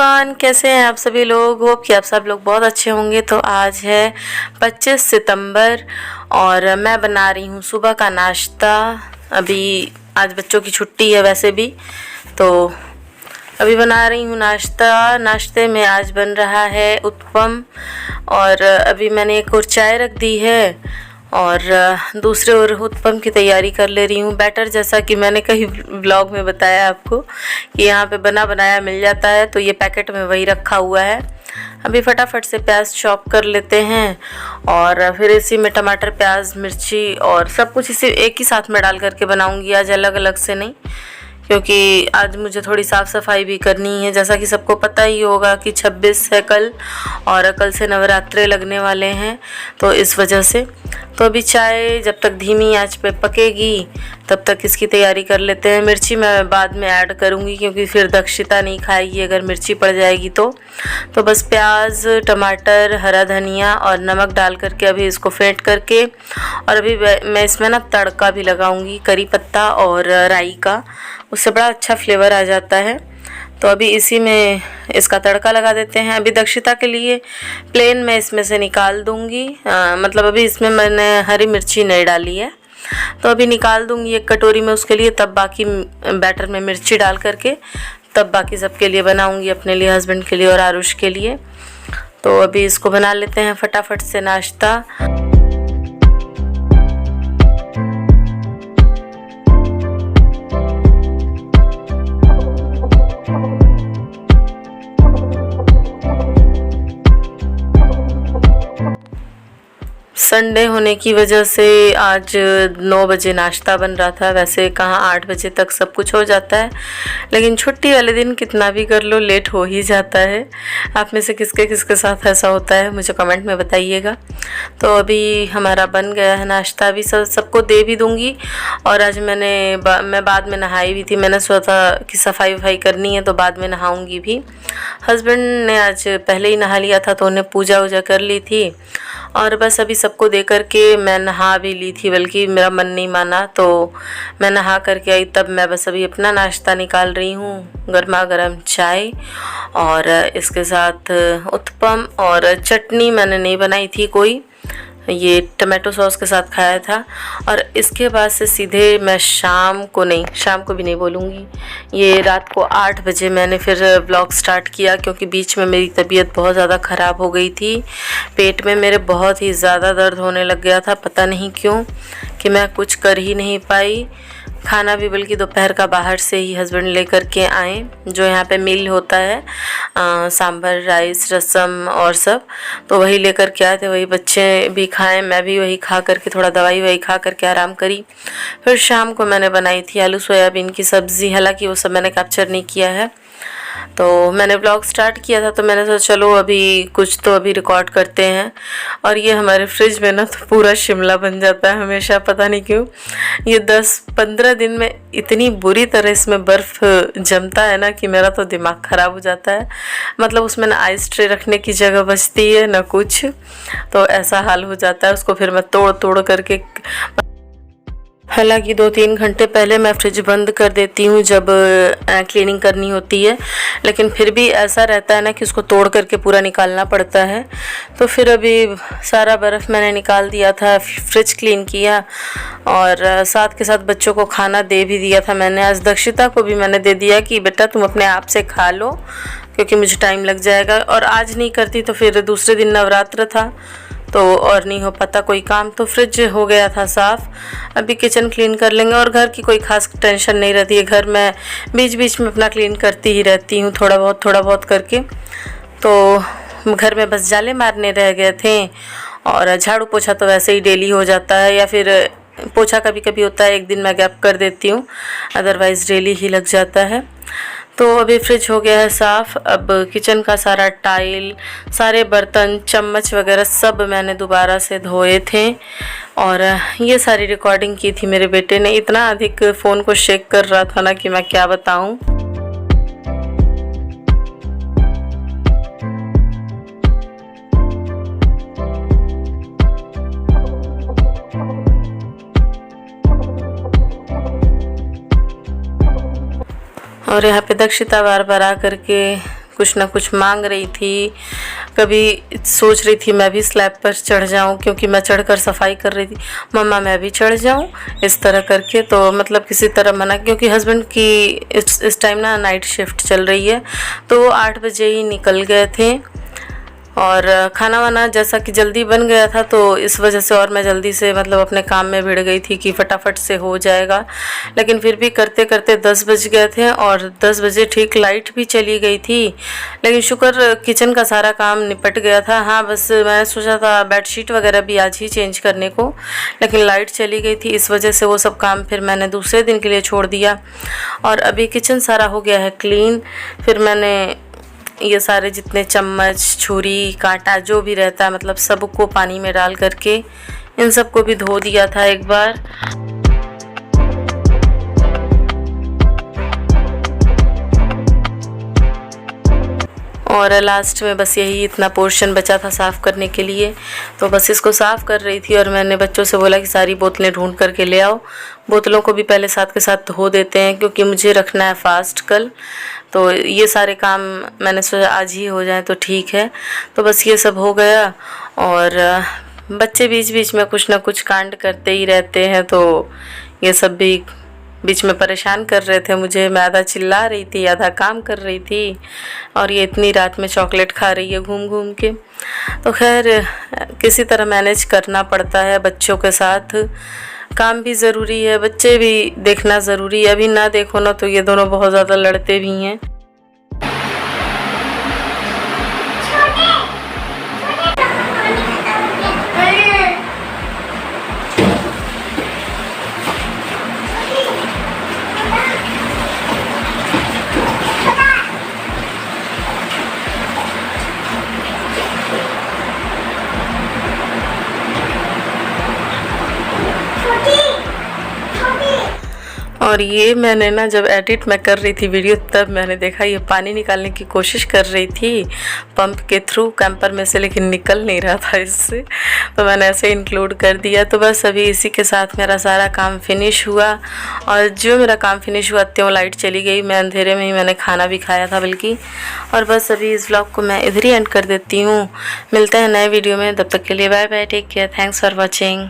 Everyone, कैसे हैं आप सभी लोग। होप कि आप सब लोग बहुत अच्छे होंगे। तो आज है 25 सितंबर और मैं बना रही हूँ सुबह का नाश्ता। अभी आज बच्चों की छुट्टी है वैसे भी, तो अभी बना रही हूँ नाश्ता। नाश्ते में आज बन रहा है उत्पम और अभी मैंने एक और चाय रख दी है और दूसरे और उत्पम की तैयारी कर ले रही हूँ। बैटर जैसा कि मैंने कई व्लॉग में बताया आपको कि यहाँ पे बना बनाया मिल जाता है, तो ये पैकेट में वही रखा हुआ है। अभी फटाफट से प्याज चॉप कर लेते हैं और फिर इसी में टमाटर, प्याज, मिर्ची और सब कुछ इसी एक ही साथ में डाल करके बनाऊँगी आज, अलग अलग से नहीं, क्योंकि आज मुझे थोड़ी साफ़ सफाई भी करनी है। जैसा कि सबको पता ही होगा कि 26 है कल और कल से नवरात्रे लगने वाले हैं, तो इस वजह से तो अभी चाय जब तक धीमी आंच पे पकेगी तब तक इसकी तैयारी कर लेते हैं। मिर्ची मैं बाद में ऐड करूँगी क्योंकि फिर दक्षिता नहीं खाएगी अगर मिर्ची पड़ जाएगी तो बस प्याज, टमाटर, हरा धनिया और नमक डाल करके अभी इसको फेंट करके और अभी मैं इसमें ना तड़का भी लगाऊंगी करी पत्ता और राई का, उससे बड़ा अच्छा फ्लेवर आ जाता है। तो अभी इसी में इसका तड़का लगा देते हैं। अभी दक्षिता के लिए प्लेन मैं इसमें से निकाल दूंगी, मतलब अभी इसमें मैंने हरी मिर्ची नहीं डाली है, तो अभी निकाल दूंगी एक कटोरी में उसके लिए, तब बाकी बैटर में मिर्ची डाल करके तब बाकी सबके लिए बनाऊंगी, अपने लिए, हस्बैंड के लिए और आरुष के लिए। तो अभी इसको बना लेते हैं फटाफट से नाश्ता। संडे होने की वजह से आज 9 बजे नाश्ता बन रहा था, वैसे कहाँ 8 बजे तक सब कुछ हो जाता है, लेकिन छुट्टी वाले दिन कितना भी कर लो लेट हो ही जाता है। आप में से किसके किसके साथ ऐसा होता है मुझे कमेंट में बताइएगा। तो अभी हमारा बन गया है नाश्ता, अभी सबको दे भी दूँगी। और आज मैं बाद में नहाई भी थी, मैंने सोचा कि सफाई वफाई करनी है तो बाद में नहाऊँगी भी। हस्बैंड ने आज पहले ही नहा लिया था तो उन्हें पूजा वूजा कर ली थी और बस अभी सबको दे करके मैं नहा भी ली थी, बल्कि मेरा मन नहीं माना तो मैं नहा करके आई। तब मैं बस अभी अपना नाश्ता निकाल रही हूँ, गर्मा गर्म चाय और इसके साथ उत्पम और चटनी मैंने नहीं बनाई थी कोई, ये टमाटो सॉस के साथ खाया था। और इसके बाद से सीधे मैं शाम को भी नहीं बोलूँगी, ये रात को 8 बजे मैंने फिर ब्लॉग स्टार्ट किया, क्योंकि बीच में मेरी तबीयत बहुत ज़्यादा ख़राब हो गई थी। पेट में मेरे बहुत ही ज़्यादा दर्द होने लग गया था, पता नहीं क्यों, कि मैं कुछ कर ही नहीं पाई। खाना भी बल्कि दोपहर का बाहर से ही हस्बैंड लेकर के आए, जो यहाँ पे मील होता है, सांभर, राइस, रसम और सब, तो वही लेकर के आए थे। वही बच्चे भी खाएं, मैं भी वही खा करके थोड़ा दवाई वही खा करके आराम करी। फिर शाम को मैंने बनाई थी आलू सोयाबीन की सब्ज़ी, हालांकि वो सब मैंने कैप्चर नहीं किया है। तो मैंने ब्लॉग स्टार्ट किया था तो मैंने सोचा चलो अभी कुछ तो अभी रिकॉर्ड करते हैं। और ये हमारे फ्रिज में ना तो पूरा शिमला बन जाता है हमेशा, पता नहीं क्यों। ये 10-15 दिन में इतनी बुरी तरह इसमें बर्फ़ जमता है ना कि मेरा तो दिमाग ख़राब हो जाता है। मतलब उसमें ना आइस ट्रे रखने की जगह बचती है ना कुछ, तो ऐसा हाल हो जाता है। उसको फिर मैं तोड़ करके, हालांकि 2-3 घंटे पहले मैं फ्रिज बंद कर देती हूँ जब क्लीनिंग करनी होती है, लेकिन फिर भी ऐसा रहता है ना कि उसको तोड़ करके पूरा निकालना पड़ता है। तो फिर अभी सारा बर्फ़ मैंने निकाल दिया था, फ्रिज क्लीन किया और साथ के साथ बच्चों को खाना दे भी दिया था मैंने। आज दक्षिता को भी मैंने दे दिया कि बेटा तुम अपने आप से खा लो, क्योंकि मुझे टाइम लग जाएगा। और आज नहीं करती तो फिर दूसरे दिन नवरात्र था तो और नहीं हो पाता कोई काम। तो फ्रिज हो गया था साफ़, अभी किचन क्लीन कर लेंगे। और घर की कोई खास टेंशन नहीं रहती है, घर मैं बीच बीच में अपना क्लीन करती ही रहती हूँ थोड़ा बहुत करके। तो घर में बस जाले मारने रह गए थे और झाड़ू पोछा तो वैसे ही डेली हो जाता है, या फिर पोछा कभी कभी होता है, एक दिन मैं गैप कर देती हूँ, अदरवाइज़ डेली ही लग जाता है। तो अभी फ्रिज हो गया है साफ़। अब किचन का सारा टाइल, सारे बर्तन, चम्मच वगैरह सब मैंने दोबारा से धोए थे। और ये सारी रिकॉर्डिंग की थी मेरे बेटे ने, इतना अधिक फ़ोन को शेक कर रहा था ना कि मैं क्या बताऊं। और यहाँ पे दक्षिता बार बार आ करके कुछ ना कुछ मांग रही थी। कभी सोच रही थी मैं भी स्लैब पर चढ़ जाऊं, क्योंकि मैं चढ़कर सफाई कर रही थी, मम्मा मैं भी चढ़ जाऊं, इस तरह करके। तो मतलब किसी तरह मना, क्योंकि हस्बैंड की इस टाइम ना नाइट शिफ्ट चल रही है, तो वो 8 बजे ही निकल गए थे। और खाना वाना जैसा कि जल्दी बन गया था, तो इस वजह से और मैं जल्दी से मतलब अपने काम में भिड़ गई थी कि फटाफट से हो जाएगा। लेकिन फिर भी करते करते 10 बज गए थे, और 10 बजे ठीक लाइट भी चली गई थी। लेकिन शुक्र किचन का सारा काम निपट गया था। हाँ, बस मैंने सोचा था बेडशीट वगैरह भी आज ही चेंज करने को, लेकिन लाइट चली गई थी, इस वजह से वो सब काम फिर मैंने दूसरे दिन के लिए छोड़ दिया। और अभी किचन सारा हो गया है क्लीन। फिर मैंने ये सारे जितने चम्मच, छुरी, कांटा जो भी रहता है, मतलब सबको पानी में डाल करके इन सबको भी धो दिया था एक बार। और लास्ट में बस यही इतना पोर्शन बचा था साफ़ करने के लिए, तो बस इसको साफ़ कर रही थी। और मैंने बच्चों से बोला कि सारी बोतलें ढूंढ करके ले आओ। बोतलों को भी पहले साथ के साथ धो देते हैं, क्योंकि मुझे रखना है फास्ट कल। तो ये सारे काम मैंने सोचा आज ही हो जाए तो ठीक है। तो बस ये सब हो गया। और बच्चे बीच बीच में कुछ ना कुछ कांड करते ही रहते हैं, तो ये सब भी बीच में परेशान कर रहे थे मुझे। मैं आधा चिल्ला रही थी, आधा काम कर रही थी, और ये इतनी रात में चॉकलेट खा रही है घूम घूम के। तो खैर किसी तरह मैनेज करना पड़ता है बच्चों के साथ। काम भी ज़रूरी है, बच्चे भी देखना ज़रूरी है। अभी ना देखो ना तो ये दोनों बहुत ज़्यादा लड़ते भी हैं। और ये मैंने ना जब एडिट मैं कर रही थी वीडियो, तब मैंने देखा ये पानी निकालने की कोशिश कर रही थी पंप के थ्रू कैंपर में से, लेकिन निकल नहीं रहा था इससे, तो मैंने ऐसे इंक्लूड कर दिया। तो बस अभी इसी के साथ मेरा सारा काम फिनिश हुआ। और जो मेरा काम फिनिश हुआ त्यों लाइट चली गई। मैं अंधेरे में ही मैंने खाना भी खाया था बल्कि। और बस अभी इस व्लॉग को मैं इधर ही एंड कर देती हूँ। मिलते हैं नए वीडियो में, तब तक के लिए bye bye, take care, thanks for watching.